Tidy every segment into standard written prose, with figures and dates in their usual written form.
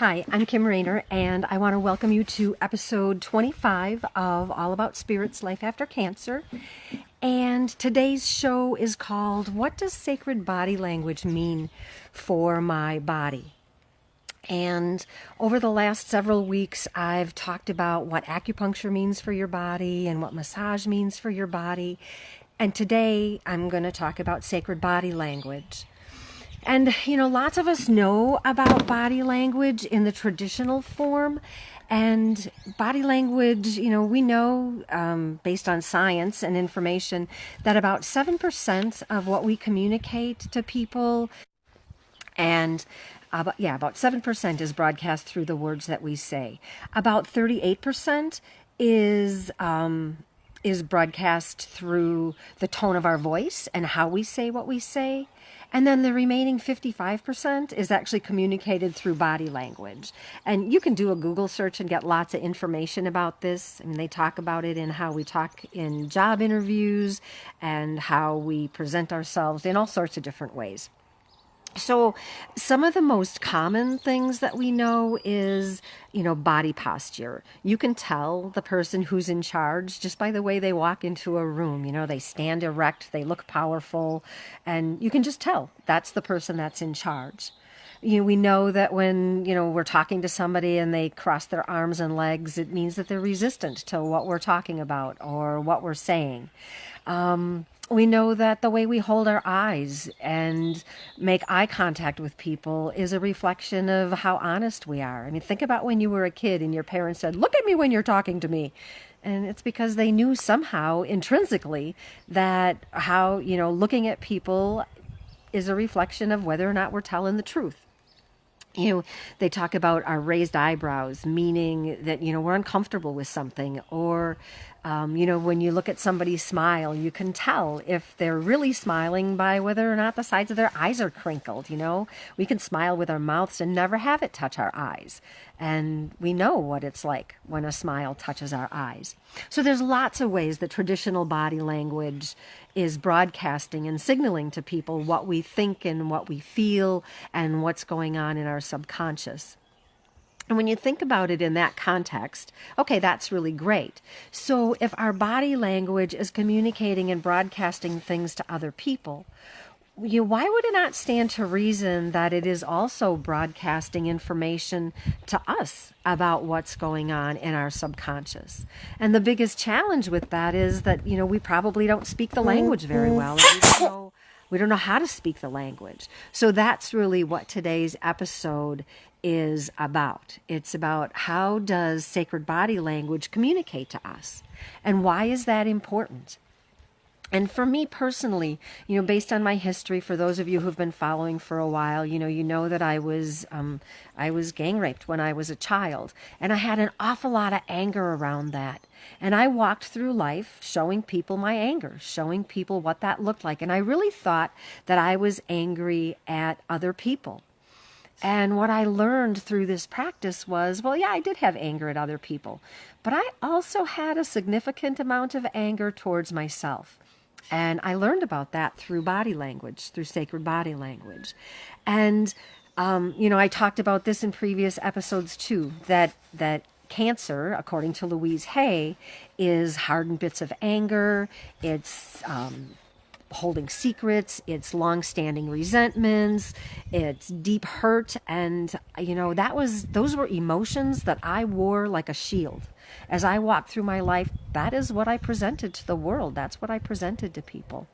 Hi, I'm Kim Rayner, and I want to welcome you to episode 25 of All About Spirits Life After Cancer. And today's show is called, What Does Sacred Body Language Mean for My Body? And over the last several weeks, I've talked about what acupuncture means for your body and what massage means for your body. And today, I'm going to talk about sacred body language. And, lots of us know about body language in the traditional form. And body language, we know based on science and information that about 7% of what we communicate to people and about 7% is broadcast through the words that we say. About 38% is broadcast through the tone of our voice and how we say what we say. And then the remaining 55% is actually communicated through body language. And you can do a Google search and get lots of information about this. I mean, they talk about it in how we talk in job interviews and how we present ourselves in all sorts of different ways. So some of the most common things that we know is, body posture. You can tell the person who's in charge just by the way they walk into a room. They stand erect, they look powerful, and you can just tell that's the person that's in charge. We know that when, we're talking to somebody and they cross their arms and legs, it means that they're resistant to what we're talking about or what we're saying. We know that the way we hold our eyes and make eye contact with people is a reflection of how honest we are. I mean, think about when you were a kid and your parents said, "Look at me when you're talking to me." And it's because they knew somehow intrinsically that how, looking at people is a reflection of whether or not we're telling the truth. They talk about our raised eyebrows, meaning that, we're uncomfortable with something. Or, when you look at somebody smile, you can tell if they're really smiling by whether or not the sides of their eyes are crinkled. We can smile with our mouths and never have it touch our eyes. And we know what it's like when a smile touches our eyes. So there's lots of ways that traditional body language is broadcasting and signaling to people what we think and what we feel and what's going on in our subconscious. And when you think about it in that context, okay, that's really great. So if our body language is communicating and broadcasting things to other people, why would it not stand to reason that it is also broadcasting information to us about what's going on in our subconscious? And the biggest challenge with that is that, we probably don't speak the language very well. And we don't know how to speak the language. So that's really what today's episode is about. It's about how does sacred body language communicate to us? And why is that important? And for me personally, based on my history, for those of you who've been following for a while, you know that I was gang raped when I was a child, and I had an awful lot of anger around that. And I walked through life showing people my anger, showing people what that looked like. And I really thought that I was angry at other people. And what I learned through this practice was, I did have anger at other people, but I also had a significant amount of anger towards myself. And I learned about that through body language, through sacred body language. And, I talked about this in previous episodes too, that cancer, according to Louise Hay, is hardened bits of anger. It's holding secrets, it's long-standing resentments, it's deep hurt, and those were emotions that I wore like a shield. As I walked through my life, that is what I presented to the world. That's what I presented to people.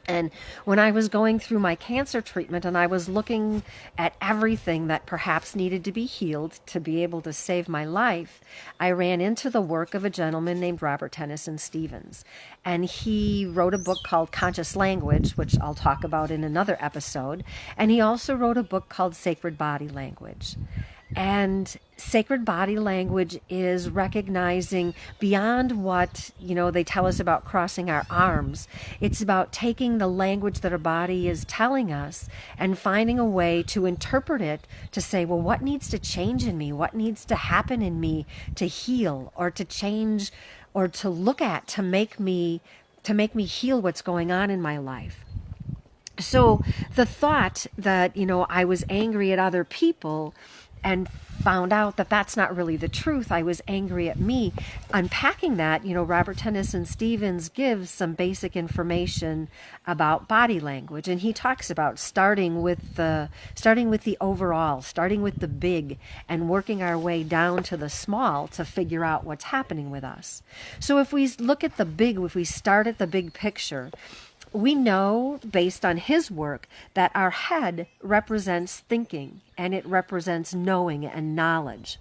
And when I was going through my cancer treatment and I was looking at everything that perhaps needed to be healed to be able to save my life, I ran into the work of a gentleman named Robert Tennyson Stevens. And he wrote a book called Conscious Language, which I'll talk about in another episode. And he also wrote a book called Sacred Body Language. And sacred body language is recognizing beyond what, they tell us about crossing our arms. It's about taking the language that our body is telling us and finding a way to interpret it to say, well, what needs to change in me? What needs to happen in me to heal or to change or to look at to make me heal what's going on in my life? So the thought that, I was angry at other people and found out that that's not really the truth. I was angry at me. Unpacking that, Robert Tennyson Stevens gives some basic information about body language, and he talks about starting with the overall, starting with the big, and working our way down to the small to figure out what's happening with us. So if we look at the big, if we start at the big picture, we know, based on his work, that our head represents thinking, and it represents knowing and knowledge.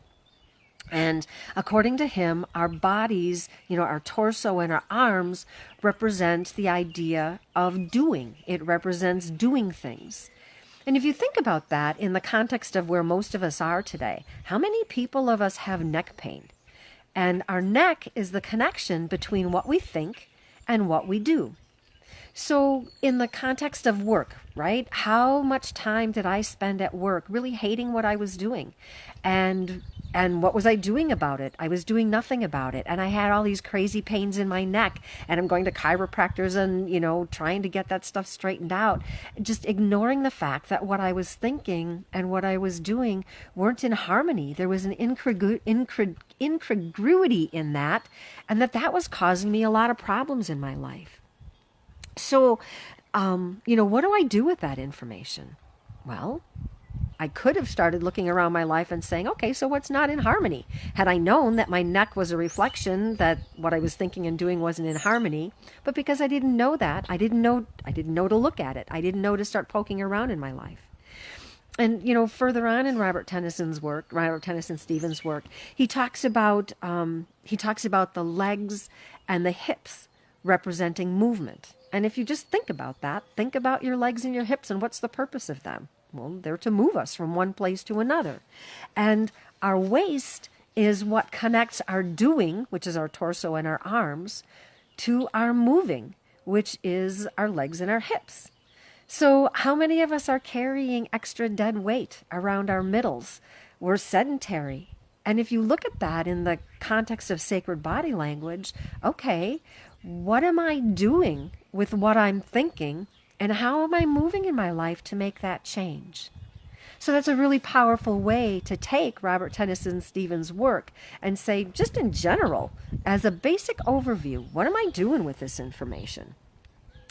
And according to him, our bodies, our torso and our arms represent the idea of doing. It represents doing things. And if you think about that in the context of where most of us are today, how many people of us have neck pain? And our neck is the connection between what we think and what we do. So in the context of work, right? How much time did I spend at work really hating what I was doing? And what was I doing about it? I was doing nothing about it. And I had all these crazy pains in my neck, and I'm going to chiropractors and, trying to get that stuff straightened out, just ignoring the fact that what I was thinking and what I was doing weren't in harmony. There was an incongruity in that, and that was causing me a lot of problems in my life. So, what do I do with that information? Well, I could have started looking around my life and saying, okay, so what's not in harmony? Had I known that my neck was a reflection that what I was thinking and doing wasn't in harmony, but because I didn't know that, I didn't know to look at it. I didn't know to start poking around in my life. And, further on in Robert Tennyson Stevens' work, he talks about the legs and the hips representing movement. And if you just think about that, think about your legs and your hips and what's the purpose of them? Well, they're to move us from one place to another. And our waist is what connects our doing, which is our torso and our arms, to our moving, which is our legs and our hips. So how many of us are carrying extra dead weight around our middles? We're sedentary. And if you look at that in the context of sacred body language, okay, what am I doing with what I'm thinking, and how am I moving in my life to make that change? So that's a really powerful way to take Robert Tennyson Stevens' work and say, just in general, as a basic overview, what am I doing with this information?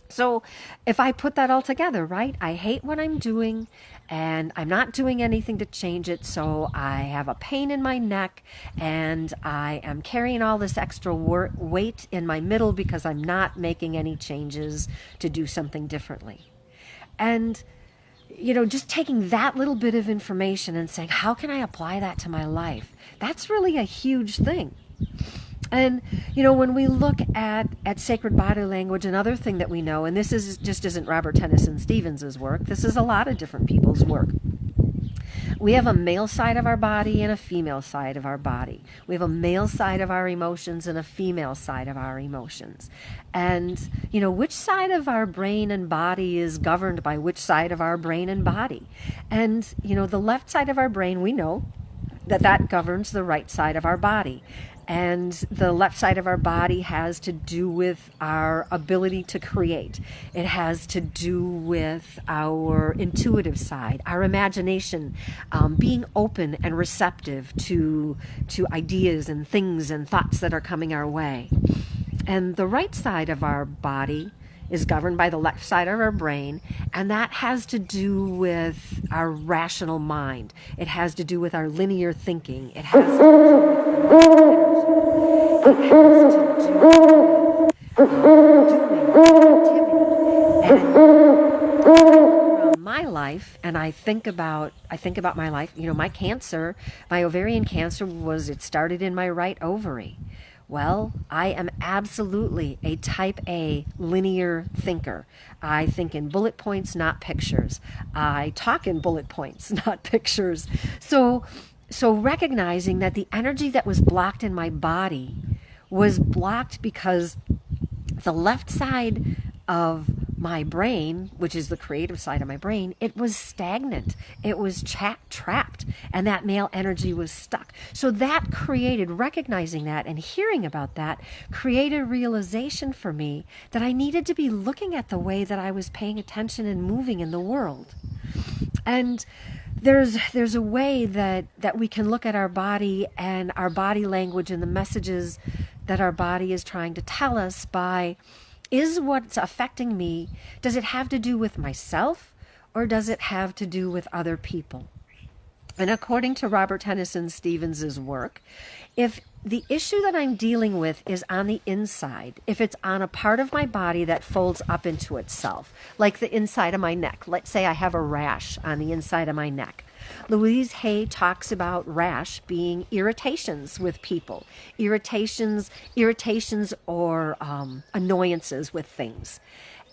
So if I put that all together, right, I hate what I'm doing and I'm not doing anything to change it. So I have a pain in my neck and I am carrying all this extra weight in my middle because I'm not making any changes to do something differently. And, just taking that little bit of information and saying, how can I apply that to my life? That's really a huge thing. And, when we look at sacred body language, another thing that we know, and this isn't Robert Tennyson Stevens' work, this is a lot of different people's work. We have a male side of our body and a female side of our body. We have a male side of our emotions and a female side of our emotions. And, which side of our brain and body is governed by which side of our brain and body? And, the left side of our brain, we know that governs the right side of our body. And the left side of our body has to do with our ability to create. It has to do with our intuitive side, our imagination, being open and receptive to ideas and things and thoughts that are coming our way. And the right side of our body is governed by the left side of our brain, and that has to do with our rational mind. It has to do with our linear thinking. It has to do with it has to do with doing, activity. And my life, and I think about my life, my ovarian cancer it started in my right ovary. Well, I am absolutely a type A linear thinker. I think in bullet points, not pictures. I talk in bullet points, not pictures. So recognizing that the energy that was blocked in my body was blocked because the left side of my brain, which is the creative side of my brain, it was stagnant. It was trapped, and that male energy was stuck. So that recognizing that and hearing about that, created realization for me that I needed to be looking at the way that I was paying attention and moving in the world. And there's a way that we can look at our body and our body language and the messages that our body is trying to tell us by, is what's affecting me, does it have to do with myself or does it have to do with other people? And according to Robert Tennyson Stevens's work, if the issue that I'm dealing with is on the inside, if it's on a part of my body that folds up into itself, like the inside of my neck, let's say I have a rash on the inside of my neck. Louise Hay talks about rash being irritations with people, irritations or annoyances with things.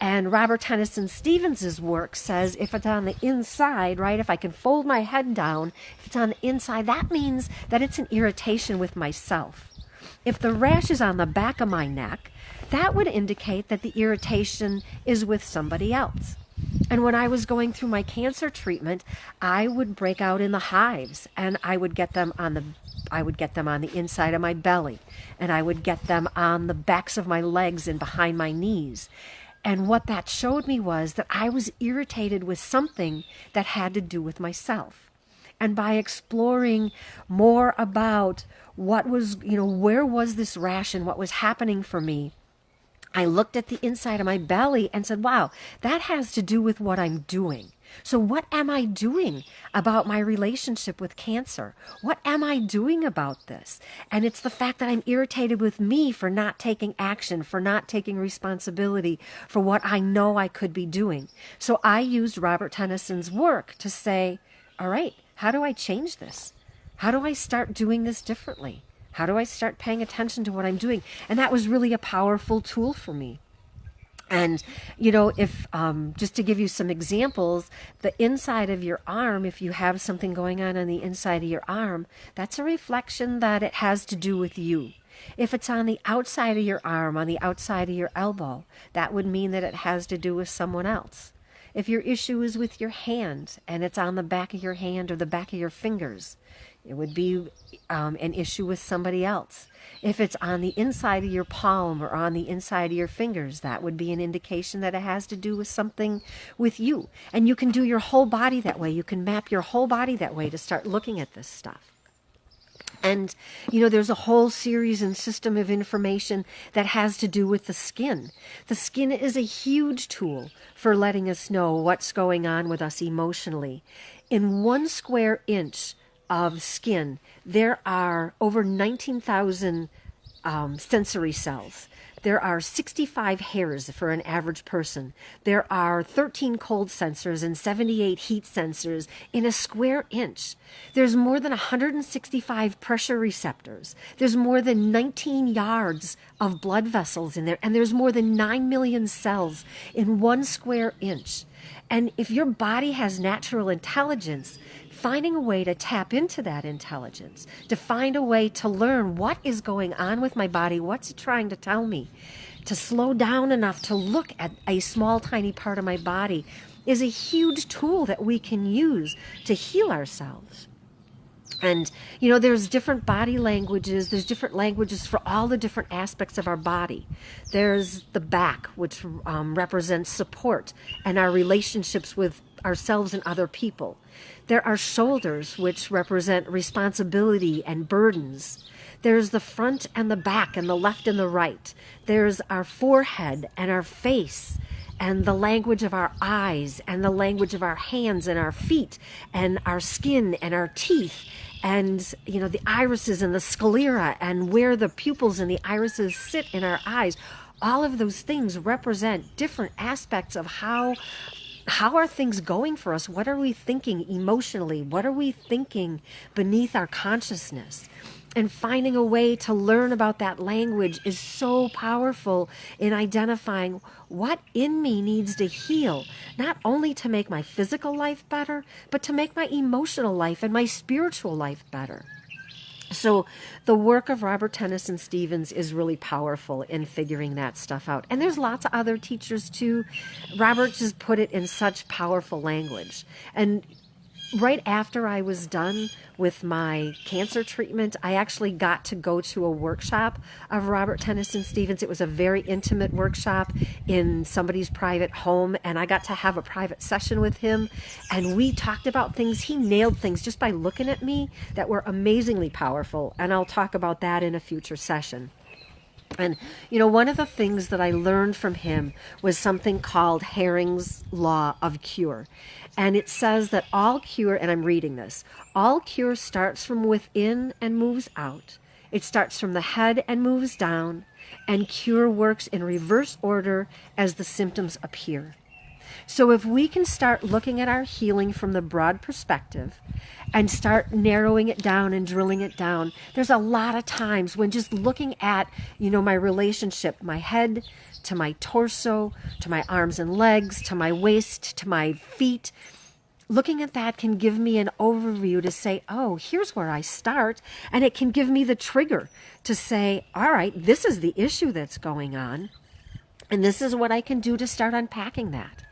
And Robert Tennyson Stevens's work says if it's on the inside, right, if I can fold my head down, if it's on the inside, that means that it's an irritation with myself. If the rash is on the back of my neck, that would indicate that the irritation is with somebody else. And when I was going through my cancer treatment, I would break out in the hives, and I would get them on the inside of my belly, and I would get them on the backs of my legs and behind my knees. And what that showed me was that I was irritated with something that had to do with myself. And by exploring more about what was, where was this rash and what was happening for me, I looked at the inside of my belly and said, wow, that has to do with what I'm doing. So what am I doing about my relationship with cancer? What am I doing about this? And it's the fact that I'm irritated with me for not taking action, for not taking responsibility for what I know I could be doing. So I used Robert Tennyson's work to say, all right, how do I change this? How do I start doing this differently? How do I start paying attention to what I'm doing? And that was really a powerful tool for me. And, if just to give you some examples, the inside of your arm, if you have something going on the inside of your arm, that's a reflection that it has to do with you. If it's on the outside of your arm, on the outside of your elbow, that would mean that it has to do with someone else. If your issue is with your hand and it's on the back of your hand or the back of your fingers, it would be an issue with somebody else. If it's on the inside of your palm or on the inside of your fingers, that would be an indication that it has to do with something with you. And you can do your whole body that way. You can map your whole body that way to start looking at this stuff. And, there's a whole series and system of information that has to do with the skin. The skin is a huge tool for letting us know what's going on with us emotionally. In 1 square inch of skin, there are over 19,000 sensory cells. There are 65 hairs for an average person. There are 13 cold sensors and 78 heat sensors in a square inch. There's more than 165 pressure receptors. There's more than 19 yards of blood vessels in there, and there's more than 9 million cells in 1 square inch. And if your body has natural intelligence, finding a way to tap into that intelligence, to find a way to learn what is going on with my body, what's it trying to tell me, to slow down enough to look at a small, tiny part of my body is a huge tool that we can use to heal ourselves. And, there's different body languages. There's different languages for all the different aspects of our body. There's the back, which represents support and our relationships with ourselves and other people. There are shoulders, which represent responsibility and burdens. There's the front and the back and the left and the right. There's our forehead and our face and the language of our eyes and the language of our hands and our feet and our skin and our teeth and, the irises and the sclera and where the pupils and the irises sit in our eyes. All of those things represent different aspects of how are things going for us? What are we thinking emotionally? What are we thinking beneath our consciousness? And finding a way to learn about that language is so powerful in identifying what in me needs to heal, not only to make my physical life better, but to make my emotional life and my spiritual life better. So the work of Robert Tennyson Stevens is really powerful in figuring that stuff out. And there's lots of other teachers too. Robert just put it in such powerful language. And right after I was done with my cancer treatment, I actually got to go to a workshop of Robert Tennyson Stevens. It was a very intimate workshop in somebody's private home, and I got to have a private session with him, and we talked about things. He nailed things just by looking at me that were amazingly powerful, and I'll talk about that in a future session. And, one of the things that I learned from him was something called Herring's Law of Cure. And it says that all cure, and I'm reading this, all cure starts from within and moves out. It starts from the head and moves down, and cure works in reverse order as the symptoms appear. So if we can start looking at our healing from the broad perspective and start narrowing it down and drilling it down, there's a lot of times when just looking at, my relationship, my head to my torso, to my arms and legs, to my waist, to my feet, looking at that can give me an overview to say, oh, here's where I start. And it can give me the trigger to say, all right, this is the issue that's going on. And this is what I can do to start unpacking that.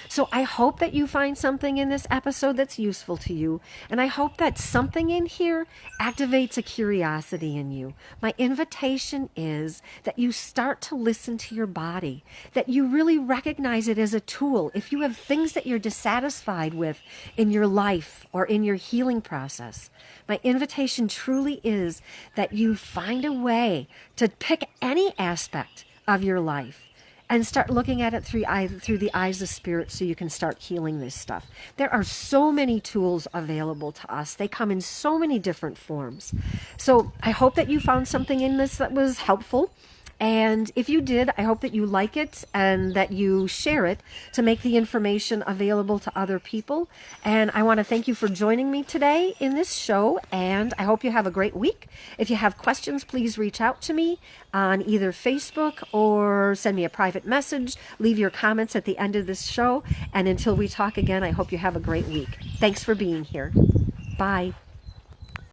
So I hope that you find something in this episode that's useful to you. And I hope that something in here activates a curiosity in you. My invitation is that you start to listen to your body, that you really recognize it as a tool. If you have things that you're dissatisfied with in your life or in your healing process, my invitation truly is that you find a way to pick any aspect of your life and start looking at it through the eyes of spirit so you can start healing this stuff. There are so many tools available to us. They come in so many different forms. So I hope that you found something in this that was helpful. And if you did, I hope that you like it and that you share it to make the information available to other people. And I want to thank you for joining me today in this show, and I hope you have a great week. If you have questions, please reach out to me on either Facebook or send me a private message. Leave your comments at the end of this show. And until we talk again, I hope you have a great week. Thanks for being here. Bye.